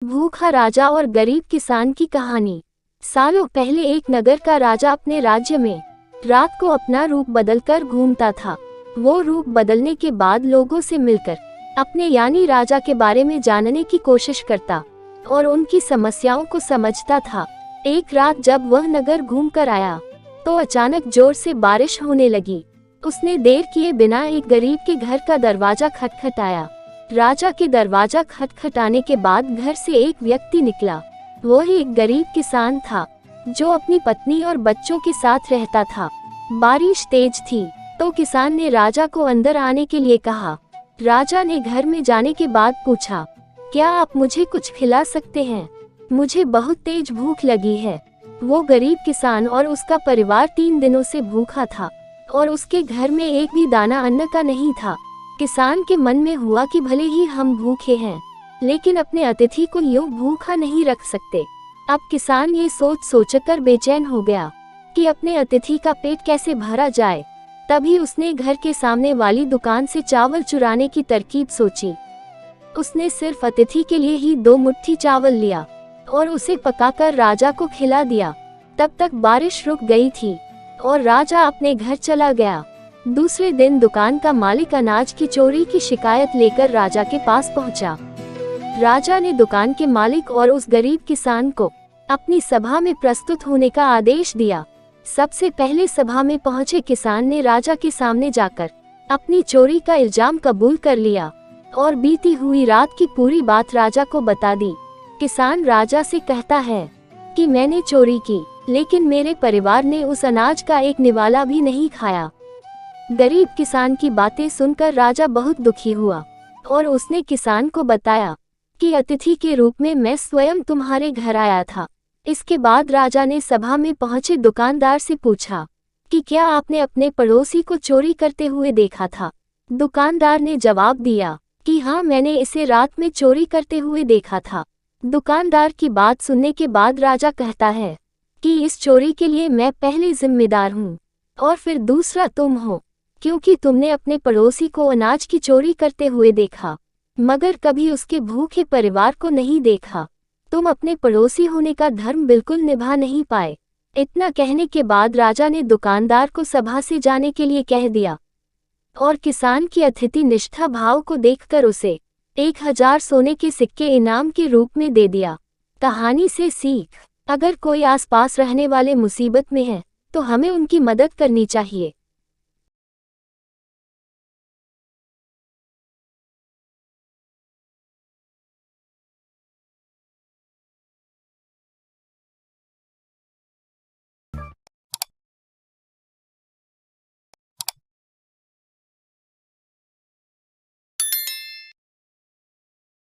भूखा राजा और गरीब किसान की कहानी। सालों पहले एक नगर का राजा अपने राज्य में रात को अपना रूप बदलकर घूमता था। वो रूप बदलने के बाद लोगों से मिलकर अपने यानी राजा के बारे में जानने की कोशिश करता और उनकी समस्याओं को समझता था। एक रात जब वह नगर घूम कर आया तो अचानक जोर से बारिश होने लगी। उसने देर किए बिना एक गरीब के घर का दरवाजा खटखटाया। राजा के दरवाजा खटखटाने के बाद घर से एक व्यक्ति निकला। वह एक गरीब किसान था जो अपनी पत्नी और बच्चों के साथ रहता था। बारिश तेज थी तो किसान ने राजा को अंदर आने के लिए कहा। राजा ने घर में जाने के बाद पूछा, क्या आप मुझे कुछ खिला सकते हैं? मुझे बहुत तेज भूख लगी है। वो गरीब किसान और उसका परिवार 3 दिनों से भूखा था और उसके घर में एक भी दाना अन्न का नहीं था। किसान के मन में हुआ कि भले ही हम भूखे हैं लेकिन अपने अतिथि को यूं भूखा नहीं रख सकते। अब किसान ये सोचकर बेचैन हो गया कि अपने अतिथि का पेट कैसे भरा जाए। तभी उसने घर के सामने वाली दुकान से चावल चुराने की तरकीब सोची। उसने सिर्फ अतिथि के लिए ही 2 मुट्ठी चावल लिया और उसे पकाकर राजा को खिला दिया। तब तक बारिश रुक गई थी और राजा अपने घर चला गया। दूसरे दिन दुकान का मालिक अनाज की चोरी की शिकायत लेकर राजा के पास पहुंचा। राजा ने दुकान के मालिक और उस गरीब किसान को अपनी सभा में प्रस्तुत होने का आदेश दिया। सबसे पहले सभा में पहुंचे किसान ने राजा के सामने जाकर अपनी चोरी का इल्जाम कबूल कर लिया और बीती हुई रात की पूरी बात राजा को बता दी। किसान राजा से कहता है कि मैंने चोरी की लेकिन मेरे परिवार ने उस अनाज का एक निवाला भी नहीं खाया। गरीब किसान की बातें सुनकर राजा बहुत दुखी हुआ और उसने किसान को बताया कि अतिथि के रूप में मैं स्वयं तुम्हारे घर आया था। इसके बाद राजा ने सभा में पहुंचे दुकानदार से पूछा कि क्या आपने अपने पड़ोसी को चोरी करते हुए देखा था? दुकानदार ने जवाब दिया कि हाँ, मैंने इसे रात में चोरी करते हुए देखा था। दुकानदार की बात सुनने के बाद राजा कहता है कि इस चोरी के लिए मैं पहले जिम्मेदार हूँ और फिर दूसरा तुम हो, क्योंकि तुमने अपने पड़ोसी को अनाज की चोरी करते हुए देखा मगर कभी उसके भूखे परिवार को नहीं देखा। तुम अपने पड़ोसी होने का धर्म बिल्कुल निभा नहीं पाए। इतना कहने के बाद राजा ने दुकानदार को सभा से जाने के लिए कह दिया और किसान की अतिथि निष्ठा भाव को देखकर उसे 1000 सोने के सिक्के इनाम के रूप में दे दिया। कहानी से सीख, अगर कोई आसपास रहने वाले मुसीबत में है तो हमें उनकी मदद करनी चाहिए।